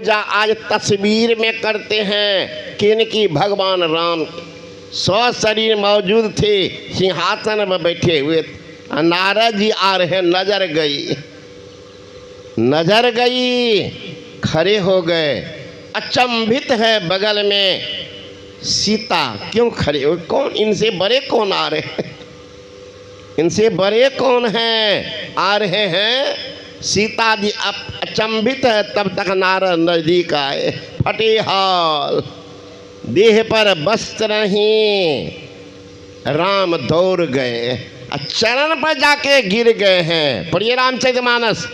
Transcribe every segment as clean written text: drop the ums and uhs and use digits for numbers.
पूजा आज तस्वीर में करते हैं। किनकी? भगवान राम की। शरीर मौजूद थे, सिंहासन में बैठे हुए। नारद जी आ रहे, नजर गई, खड़े हो गए। अचंभित है, बगल में सीता। क्यों खड़े हो? कौन इनसे बड़े कौन आ रहे हैं? इनसे बड़े कौन हैं आ रहे हैं? सीता जी अचंभित है। तब तक नारद नजदीक आए। फटे हाल, देह पर वस्त्र नहीं, राम दौड़ गए, चरण पर जाके गिर गए हैं। पढ़िए रामचरितमानस।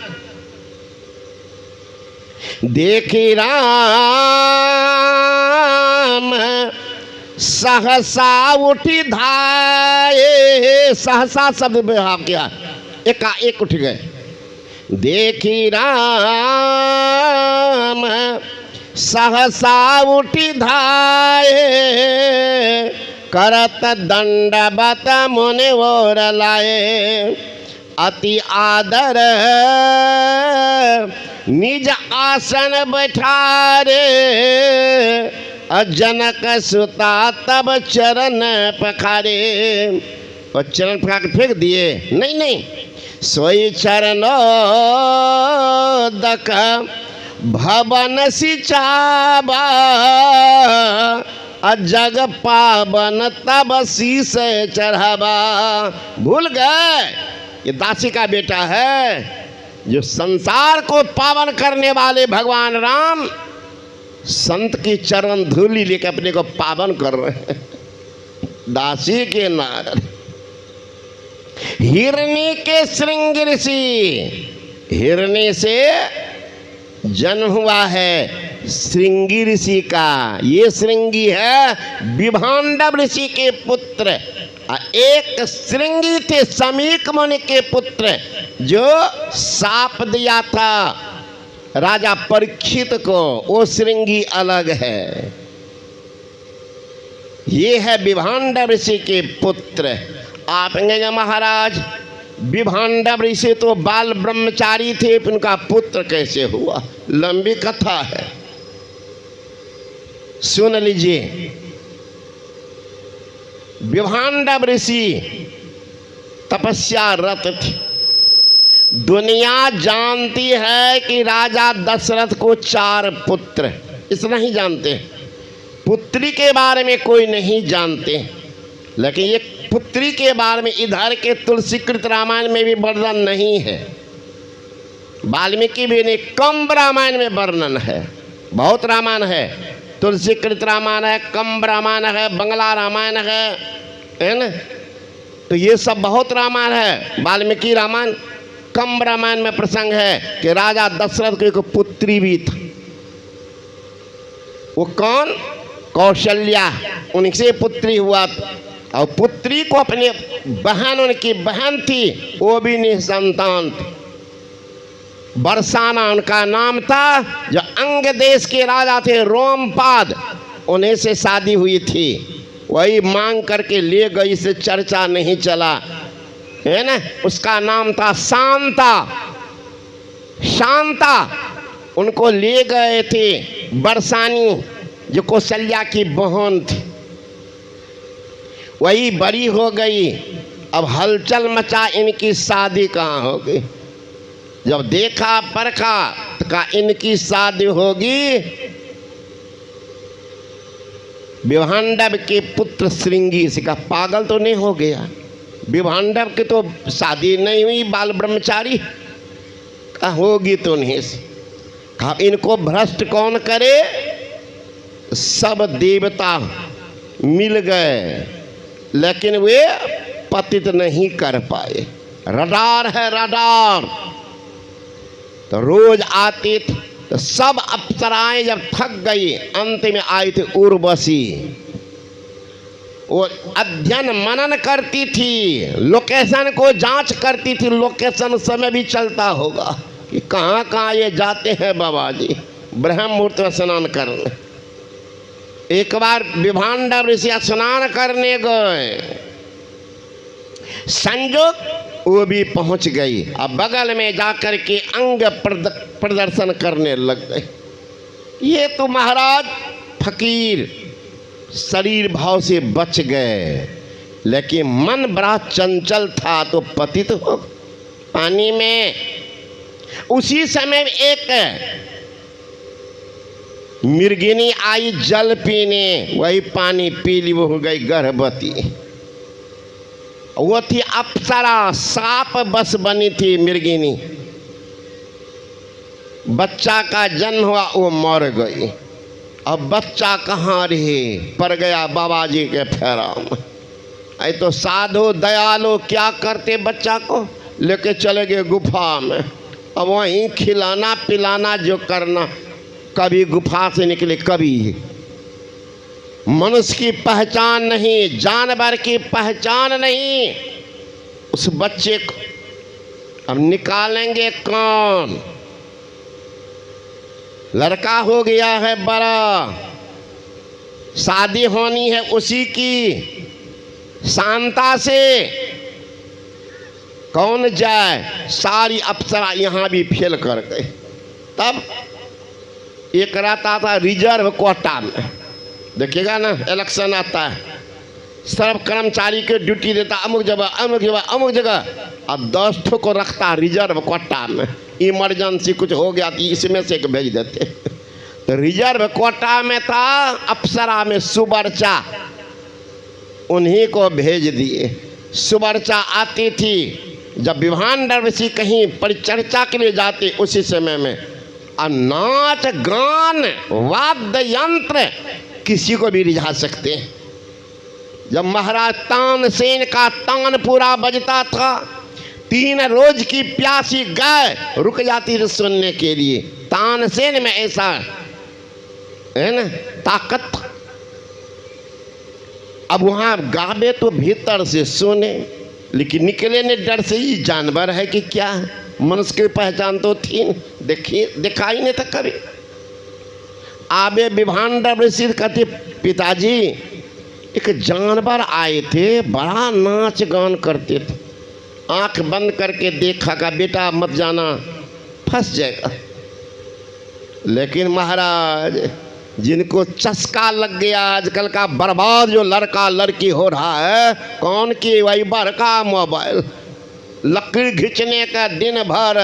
देखी राम सहसा उठी धाये। सहसा शब्द व्यवहार किया, एकाएक उठ गए। देखी राम सहसा उठी धाये, करत दंडवत मुनि ओर लाए। अति आदर निज आसन बैठारे, जनक सुता तब चरण पखारे। और चरण पखार के फेंक दिए? नहीं, सोई चरणोदक भवन सिचाबा, जग पावन तब शीस चढ़ावा। भूल गए ये दासी का बेटा है, जो संसार को पावन करने वाले भगवान राम संत की चरण धूलि लेकर अपने को पावन कर रहे हैं। दासी के नारद। हिरणी के श्रृंगी ऋषि, हिरणी से जन्म हुआ है श्रृंगी ऋषि का। ये श्रृंगी है विभांडव ऋषि के पुत्र। एक श्रृंगी थे समीक मुनि के पुत्र, जो शाप दिया था राजा परीक्षित को। वो श्रृंगी अलग है। ये है विभांडव ऋषि के पुत्र। आप कहेंगे महाराज विभांडव ऋषि तो बाल ब्रह्मचारी थे, उनका पुत्र कैसे हुआ? लंबी कथा है, सुन लीजिए। विभांडव ऋषि तपस्या रत थे। दुनिया जानती है कि राजा दशरथ को 4 पुत्र, इतना ही जानते हैं। पुत्री के बारे में कोई नहीं जानते। लेकिन ये पुत्री के बारे में इधर के तुलसीकृत रामायण में भी वर्णन नहीं है, वाल्मीकि भी नहीं, कम रामायण में वर्णन है। बहुत रामायण है, तुलसीकृत रामायण है, कम रामायण है, बंगला रामायण है ना। तो ये सब बहुत रामायण है। वाल्मीकि रामायण, कम रामायण में प्रसंग है कि राजा दशरथ को एक पुत्री भी था। वो कौन? कौशल्या, उनसे पुत्री हुआ। और पुत्री को अपने बहन, उनकी बहन थी, वो भी निसंतान थी। बरसाना उनका नाम था, जो अंग देश के राजा थे रोमपाद, उन्हीं से शादी हुई थी। वही मांग करके ले गई, से चर्चा नहीं चला है ना। उसका नाम था शांता। शांता उनको ले गए थे बरसानी, जो कौशल्या की बहन थी। वही बड़ी हो गई। अब हलचल मचा, इनकी शादी कहाँ होगी। जब देखा परखा तो कहा इनकी शादी होगी विभांडव के पुत्र श्रृंगी से। कहा पागल तो नहीं हो गया? विभांडव की तो शादी नहीं हुई, बाल ब्रह्मचारी। कहा होगी तो नहीं। कहा इनको भ्रष्ट कौन करे? सब देवता मिल गए, लेकिन वे पतित नहीं कर पाए। रडार है रडार। तो रोज आती थी, तो सब अप्सराएं जब थक गई, अंत में आई थी उर्वशी। वो अध्ययन मनन करती थी, लोकेशन को जांच करती थी। लोकेशन समय भी चलता होगा कि कहाँ कहाँ ये जाते हैं बाबा जी ब्रह्म मुहूर्त में स्नान करने। एक बार विभांडव ऋषि स्नान करने गए, संजोग वो भी पहुंच गई। अब बगल में जाकर के अंग प्रदर्शन करने लग गए। ये तो महाराज फकीर शरीर भाव से बच गए, लेकिन मन बड़ा चंचल था तो पतित हो पानी में। उसी समय एक मृगिनी आई जल पीने, वही पानी पी ली, वो हो गई गर्भवती। वो थी अप्सरा, साप बस बनी थी मृगिनी। बच्चा का जन्म हुआ, वो मर गई। अब बच्चा कहाँ रहे, पड़ गया बाबा जी के फेरा में। ऐ तो साधु दयालु क्या करते, बच्चा को लेके चले गए गुफा में। अब वहीं खिलाना पिलाना जो करना, कभी गुफा से निकले, कभी मनुष्य की पहचान नहीं, जानवर की पहचान नहीं। उस बच्चे को अब निकालेंगे कौन? लड़का हो गया है बड़ा, शादी होनी है उसी की, शांता से कौन जाए? सारी अप्सरा यहाँ भी फेल कर गए। तब एक रहता था रिजर्व कोटा में, देखिएगा ना, इलेक्शन आता है, सर्व कर्मचारी के ड्यूटी देता अमुक जगह अमुक जगह अमुक जगह। अब 10 ठो को रखता रिजर्व कोटा में, इमरजेंसी कुछ हो गया तो इसमें से एक भेज देते। तो रिजर्व कोटा में था अप्सरा में सुबर्चा, उन्हीं को भेज दिए। सुबर्चा आती थी, जब विभांडर ऋषि कहीं परिचर्चा के लिए जाते उसी समय में, और नाच गान वाद्य यंत्र किसी को भी रिझा सकते हैं। जब महाराज तानसेन का तान पूरा बजता था, 3 रोज की प्यासी गाय रुक जाती थी सुनने के लिए। तानसेन में ऐसा है ना ताकत। अब वहां गावे तो भीतर से सुने, लेकिन निकले ने डर से, ही जानवर है कि क्या है, मनुष्य की पहचान तो थी, दिखाई नहीं था कभी। आबे विभांडर ऋषि कहते, पिताजी एक जानवर आए थे, बड़ा नाच गान करते थे। आंख बंद करके देखा का बेटा मत जाना, फंस जाएगा। लेकिन महाराज जिनको चस्का लग गया, आजकल का बर्बाद जो लड़का लड़की हो रहा है, कौन की? वही बड़का मोबाइल, लकीर खींचने का दिन भर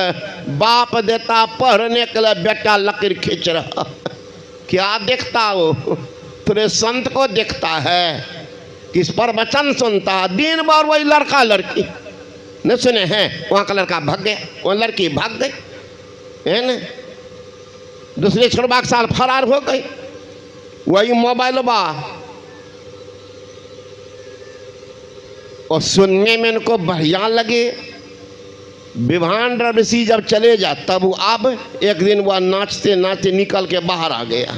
बाप देता पढ़ने के लिए, बेटा लकीर खींच रहा। क्या देखता वो? पूरे संत को देखता है, किस पर वचन सुनता है, दिन भर वही लड़का लड़की। न सुने हैं वहाँ का लड़का भाग गया, वहाँ लड़की भाग गई, है ना, दूसरे छोड़वा के साल फरार हो गई, वही मोबाइल बा। और सुनने में उनको बढ़िया लगे। विभांडर ऋषि जब चले जा, तब अब एक दिन वह नाचते नाचते निकल के बाहर आ गया।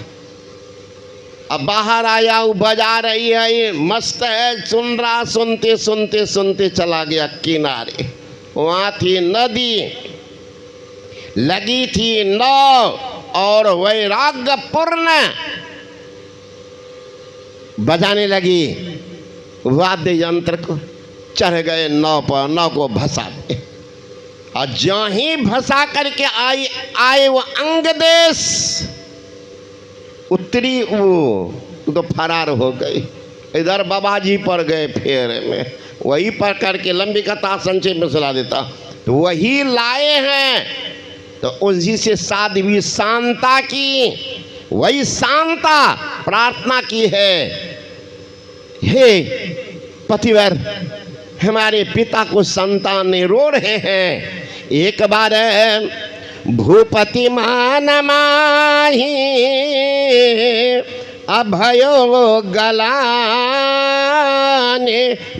अब बाहर आया, वो बजा रही है, ये मस्त है, सुन रहा, सुनते सुनते सुनते चला गया किनारे। वहाँ थी नदी, लगी थी नाव, और वैराग्यपूर्ण बजाने लगी वाद्य यंत्र को। चढ़ गए नाव पर, नाव को भसा दे, और ज्यों ही भसा करके आए वो अंग देश, उत्तरी वो तो फरार हो गई। इधर बाबा जी पर गए फेरे में, वही पर करके लंबी कथा संक्षेप में सुना देता, तो वही लाए हैं। तो उसी से साध्वी शांता की, वही शांता प्रार्थना की है, हे पतिवर, हमारे पिता को संतान ने रो रहे हैं, एक बार भूपति मान माही अभयो गलाने,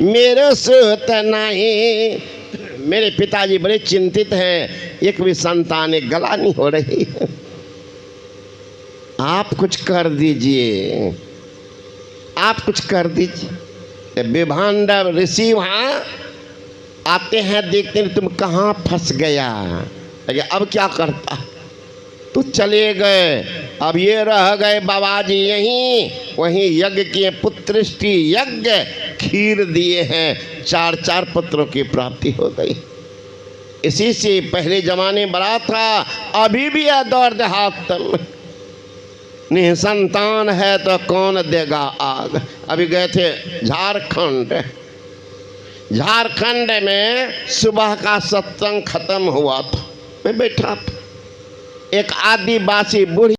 मेरे सुत नहीं। मेरे पिताजी बड़े चिंतित हैं, एक भी संतान गला नहीं हो रही है, आप कुछ कर दीजिए, आप कुछ कर दीजिए। विभांडर ऋषि वहाँ आते हैं, देखते हैं तुम कहाँ फंस गया, अब क्या करता? तो चले गए। अब ये रह गए बाबा जी यहीं, वहीं यज्ञ किए, पुत्रष्टि यज्ञ, खीर दिए हैं, 4 पुत्रों की प्राप्ति हो गई। इसी से पहले जमाने बड़ा था, अभी भी है दौर देहात में। निसंतान है तो कौन देगा आग। अभी गए थे झारखंड। झारखंड में सुबह का सत्संग खत्म हुआ था, मैं बैठा था। एक आदिवासी बूढ़ी